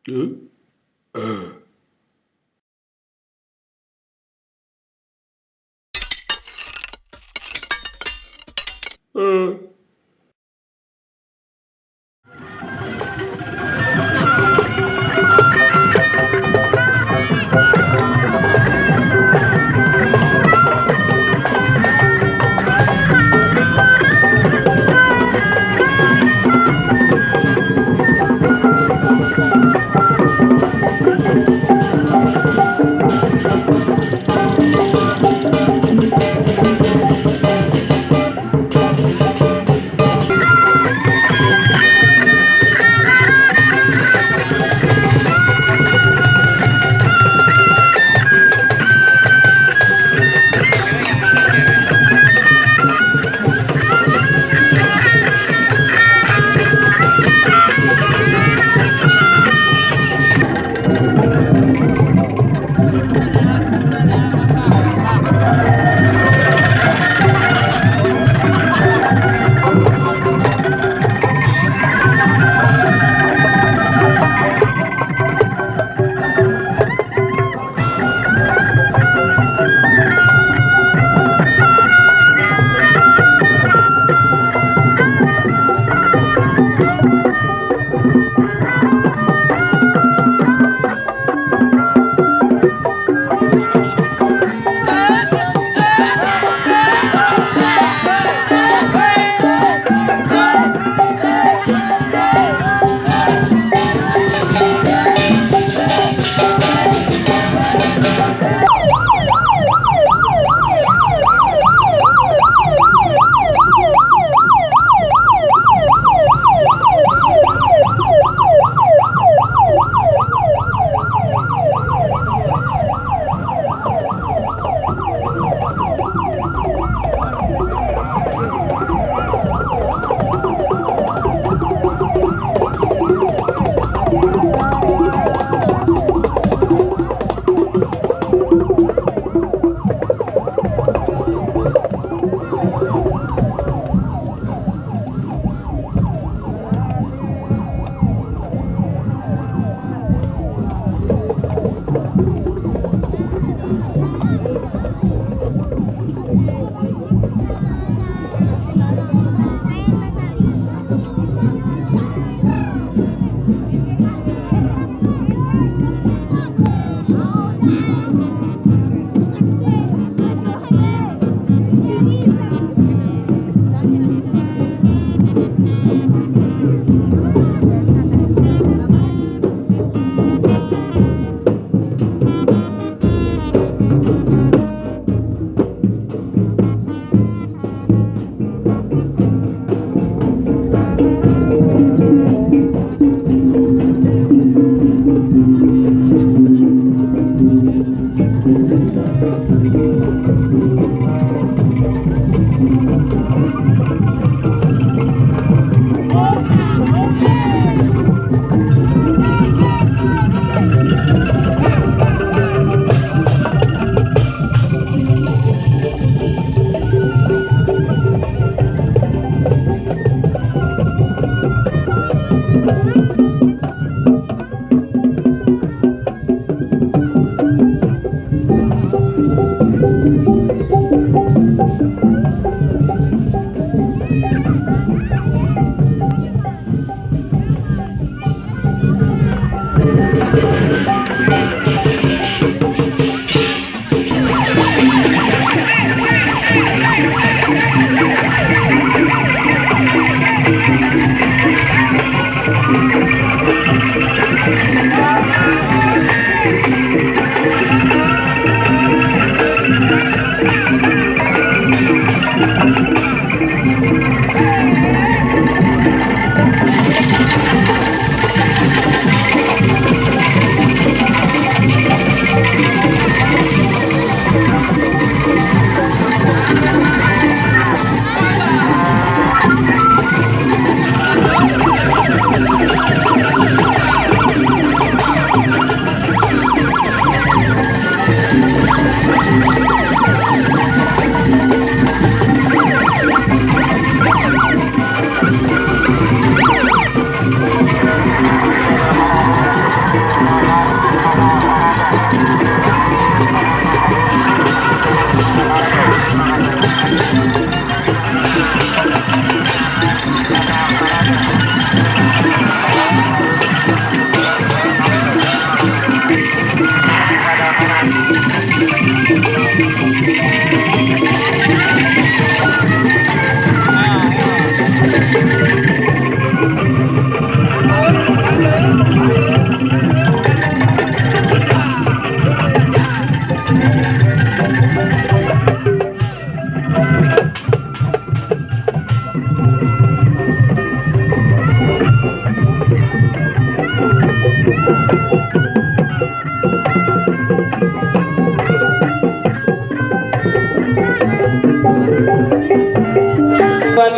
Huh? Uh, uh.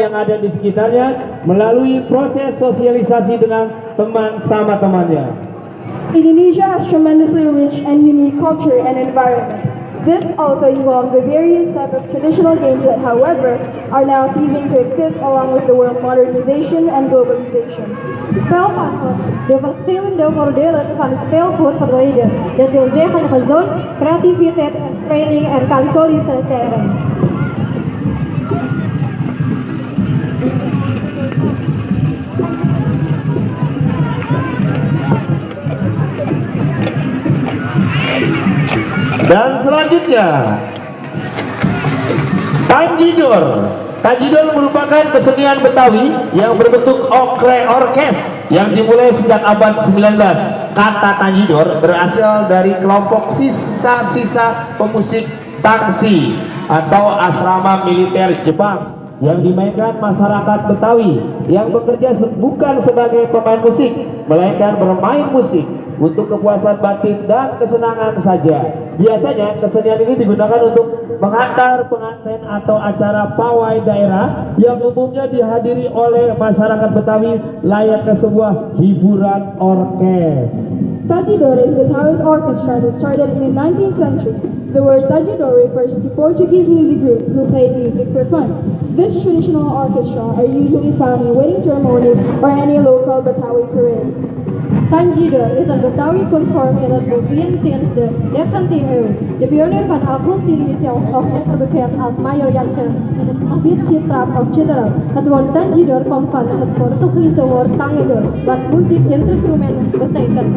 yang ada di sekitarnya melalui proses sosialisasi dengan teman sama temannya. Indonesia has tremendously rich and unique culture and environment. This also involves the various types of traditional games that, however, are now ceasing to exist along with the world modernization and globalization. Spelvaartgoed, de verschillende voordelen van het speelgoedverleden, dat wil zeggen gezond, creativiteit, training en kan solliciteren. Dan selanjutnya Tanjidor. Tanjidor merupakan kesenian Betawi yang berbentuk orkes yang dimulai sejak abad 19. Kata Tanjidor berasal dari kelompok sisa-sisa pemusik tangsi atau asrama militer Jepang yang dimainkan masyarakat Betawi yang bekerja bukan sebagai pemain musik melainkan bermain musik untuk kepuasan batin dan kesenangan saja. Biasanya kesenian ini digunakan untuk mengantar pengantin atau acara pawai daerah yang umumnya dihadiri oleh masyarakat Betawi layaknya sebuah hiburan orkes. Tajidor is Betawi's orchestra that started in the 19th century. The word Tajidor refers to Portuguese music group who played music for fun. This traditional orchestra are usually found in wedding ceremonies or any local Betawi parades. Tanjidor is een Betawi kunstvorm in het begin sinds de 19e eeuw. De pionier van Agustin is zelfs ook beter bekend als Major Jantje in het gebied Citrap of Chitterap. Het woord Tanjidor komt van het Portugese woord tangedor, wat muziekinstrumenten betekent.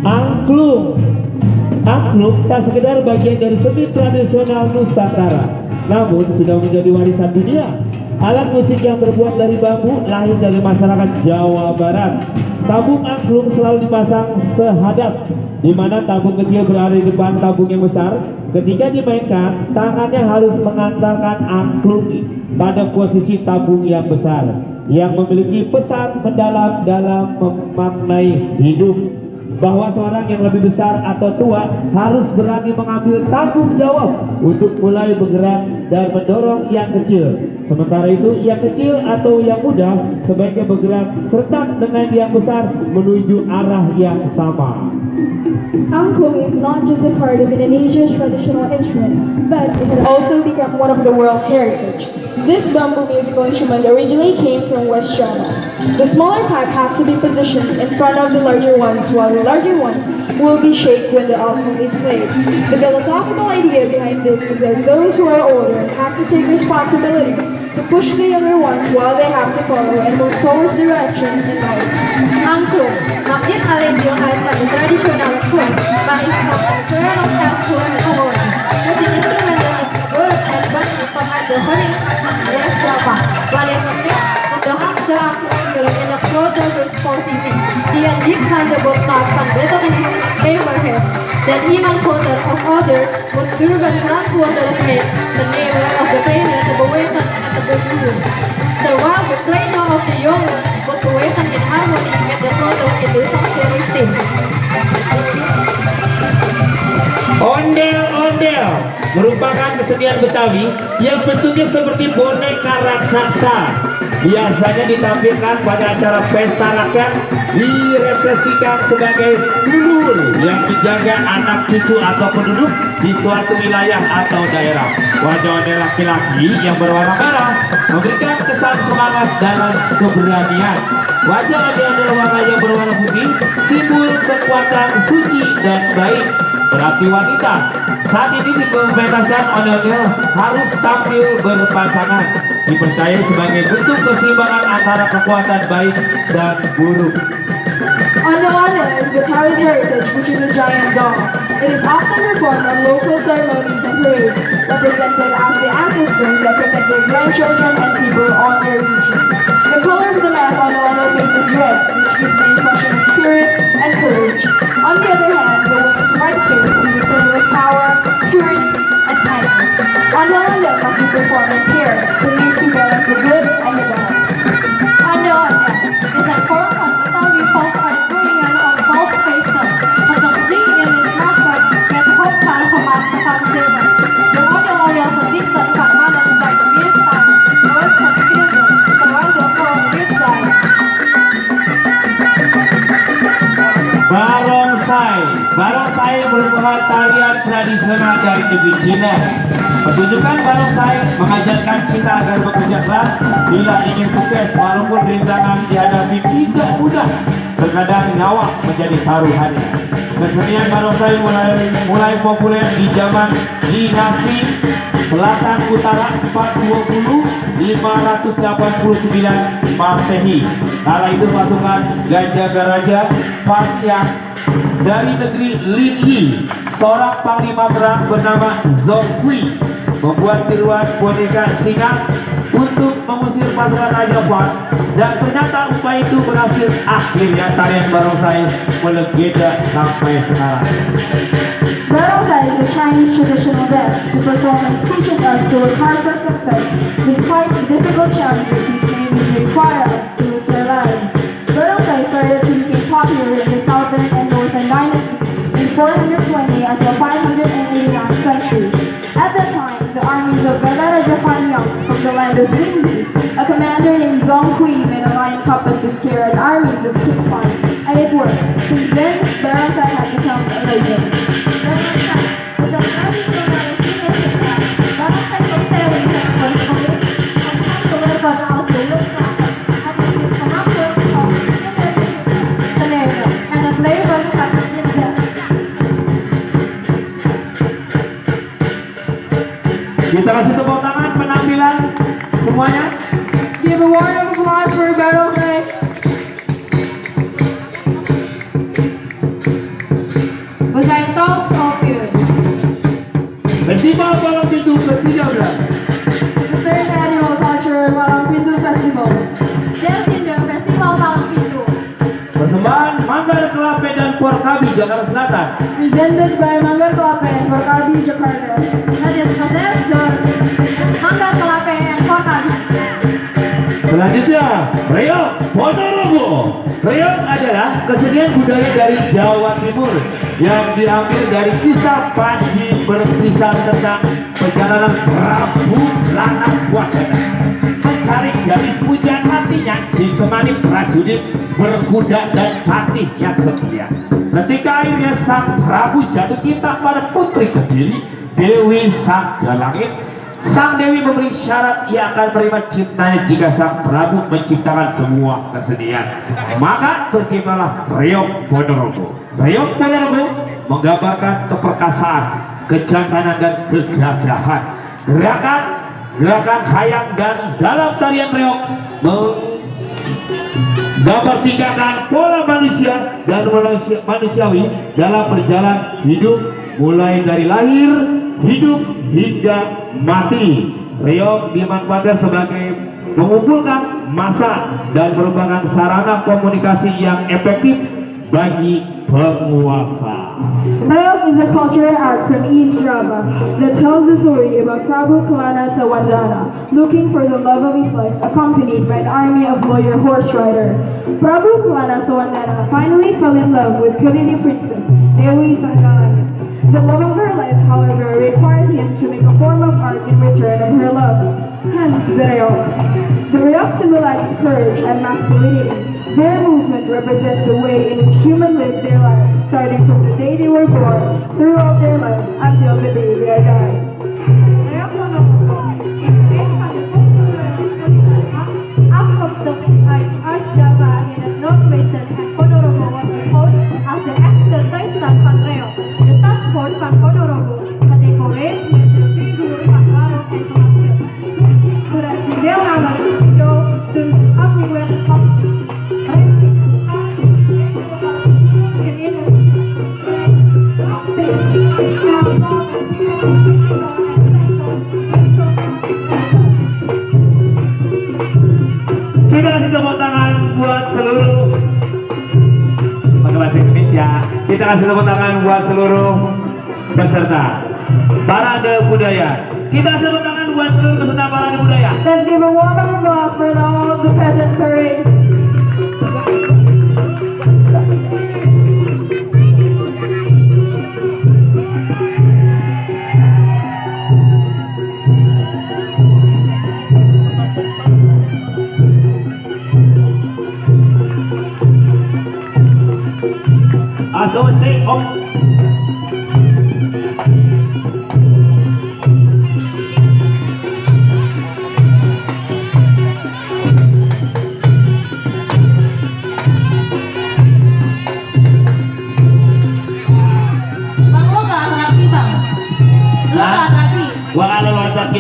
Angklung. Angklung tak sekedar bagian dari seni tradisional Nusantara, namun sudah menjadi warisan dunia. Alat musik yang terbuat dari bambu lahir dari masyarakat Jawa Barat. Tabung angklung selalu dipasang sehadap, di mana tabung kecil berada di depan tabung yang besar. Ketika dimainkan, tangannya harus mengantarkan angklung pada posisi tabung yang besar, yang memiliki pesan mendalam dalam memaknai hidup, bahwa seorang yang lebih besar atau tua harus berani mengambil tanggung jawab untuk mulai bergerak dan mendorong yang kecil. Sementara itu yang kecil atau yang muda sebaiknya bergerak serta dengan yang besar menuju arah yang sama. Angklung is not just a part of Indonesia's traditional instrument, but it has also become one of the world's heritage. This bamboo musical instrument originally came from West Java. The smaller pipe has to be positioned in front of the larger ones, while the larger ones will be shaped when the angklung is played. The philosophical idea behind this is that those who are older have to take responsibility to push the younger ones while they have to follow and move towards direction in life. Angklung mag niet alleen deel uit van de traditionele kunst, maar is ook een werelderfgoed geworden. Muziekinstrumenten is geboren en basis vanuit de grens van West-Java, waarin de angklung in een grote dispositie die een diepgaande boodschap van Beethoven gegeven heeft. Dat iemand groter of ouder moet durven verantwoordelijkheid te nemen of degene te bewegen en te besturen. Terwijl de kleine of de jongen wordt bewegen in harmonie met de grote in de socialisering. Ondel-ondel merupakan kesenian Betawi yang bentuknya seperti boneka raksasa. Biasanya ditampilkan pada acara pesta rakyat, direpresentasikan sebagai leluhur yang menjaga anak cucu atau penduduk di suatu wilayah atau daerah. Wajah ondel laki-laki yang berwarna merah memberikan kesan semangat dan keberanian. Wajah ondel-ondel warna yang berwarna putih simbol kekuatan suci dan baik, berarti wanita. Saat ini dipentaskan ondel-ondel harus tampil berpasangan, dipercaya sebagai bentuk keseimbangan antara kekuatan baik dan buruk. Ondel-ondel is Betawi's heritage, which is a giant doll. It is often performed on local ceremonies and parades, represented as the ancestors that protect their grandchildren and people on their region. The color of the mass ondel-ondel face is red, which gives the impression of spirit and courage. On the other hand, the woman's white face is a symbol of power, purity, and kindness. Ondel-ondel must be performed in merupakan tarian tradisional dari negeri Cina. Pertunjukan barongsai mengajarkan kita agar bekerja keras bila ingin sukses, walaupun rintangan dihadapi tidak mudah. Terkadang nyawa menjadi taruhannya. Kesenian barongsai mulai populer di zaman dinasti Selatan Utara 589 Masehi. Kala itu pasukan Gajah-Garaja Panjang dari negeri Lin Yi, seorang panglima perang bernama Zhong Hui, membuat tiruan boneka singa untuk mengusir pasukan Raja Fan, dan ternyata upaya itu berhasil. Akhirnya tarian barongsai melegenda sampai sekarang. Barongsai is a Chinese traditional dance. The performance teaches us to work hard for success despite the difficult challenges which may even require us to risk our lives. Barongsai started to become popular in the southern and northern dynasty in 420 until 589 century. At that time, the armies of Gajah-Garaja Panjang from the land of Lin Yi, a commander named Zhong Hui, made a lion puppet to scare the armies of King Fan, and it worked. Since then, Barongsai has become a legend. Kita kasih tepuk tangan penampilan semuanya. Give a round of applause for Barongsai. We zijn trots op u. Festival Palang Pintu ke-13. The third annual Cultural Palang Pintu Festival. Destinje Festival Palang Pintu. Persembahan Manggar Kelape dan Porkabi, Jakarta Selatan. Presented by Manggar Kelape and Porkabi, Jakarta. Het is gezet door Manggar Kelape en Porkabi. Selanjutnya, Reog Ponorogo. Reog adalah kesenian budaya dari Jawa Timur yang diambil dari kisah Panji berpisah tentang perjalanan Prabu Ranaswardana mencari gadis pujaan hatinya ditemani prajurit berkuda dan patih yang setia. Ketika akhirnya sang Prabu jatuh cinta pada putri Kediri, Dewi Sanggalangit, sang Dewi memberi syarat ia akan menerima cintanya jika sang Prabu menciptakan semua kesenian. Maka terciptalah Reog Ponorogo. Reog Ponorogo menggambarkan keperkasaan, kejantanan dan kegagahan. Gerakan hayang dan dalam tarian reog gambar tingkahkan pola manusia dan manusiawi dalam berjalan hidup, mulai dari lahir, hidup hingga mati. Reog dimanfaatkan sebagai mengumpulkan massa dan merupakan sarana komunikasi yang efektif bagi penguasa. Reog is a cultural art from East Java that tells the story about Prabu Kalanasawardana looking for the love of his life, accompanied by an army of warrior horse rider. Prabu Kalanasawardana finally fell in love with Kediri princess Dewi Sanggalangit. The love of her life, however, required him to make a form of art in return of her love, hence the reog. The reog symbolizes courage and masculinity. Their movement represents the way in which humans live their lives, starting from the day they were born, throughout their lives, until the day they are died. Reog Ponorogo is een van de culturele afkomstig uit Oost-Java in het noordwesten, en Ponorogo wordt beschouwd als de echte thuisstad van Reog. De stadspoort van Ponorogo, gedecoreerd met de figuur van Warok en Gemasket. Voordat de deelname aan de show dus afgelopen werd Kita kasih tepuk tangan buat seluruh pakai bahasa Indonesia. Kita kasih tepuk tangan buat seluruh peserta parade budaya. Kita kasih tepuk tangan buat seluruh peserta parade budaya. Let's give a warm applause for all the peasant parades. Atau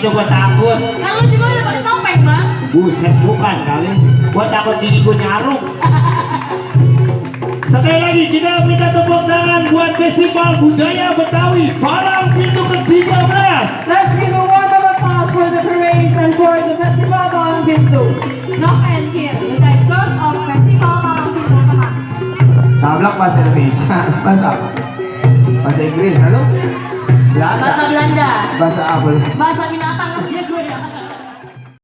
gitu gua takut. Kan lu juga udah pakai topeng, Bang. Buset, bukan kali. Gua takut gigi gua nyaruk. Sekali lagi kita minta tepuk tangan buat Festival Budaya Betawi Palang Pintu ke-13. Let's give a warm of applause for the parades and for the festival Palang Pintu. Look and hear the sounds of Festival Palang Pintu Kemang. Tablak bahasa Indonesia. Bahasa apa? Bahasa Inggris, halo? Belanda. Bahasa Belanda. Bahasa apa? Bahasa Minang.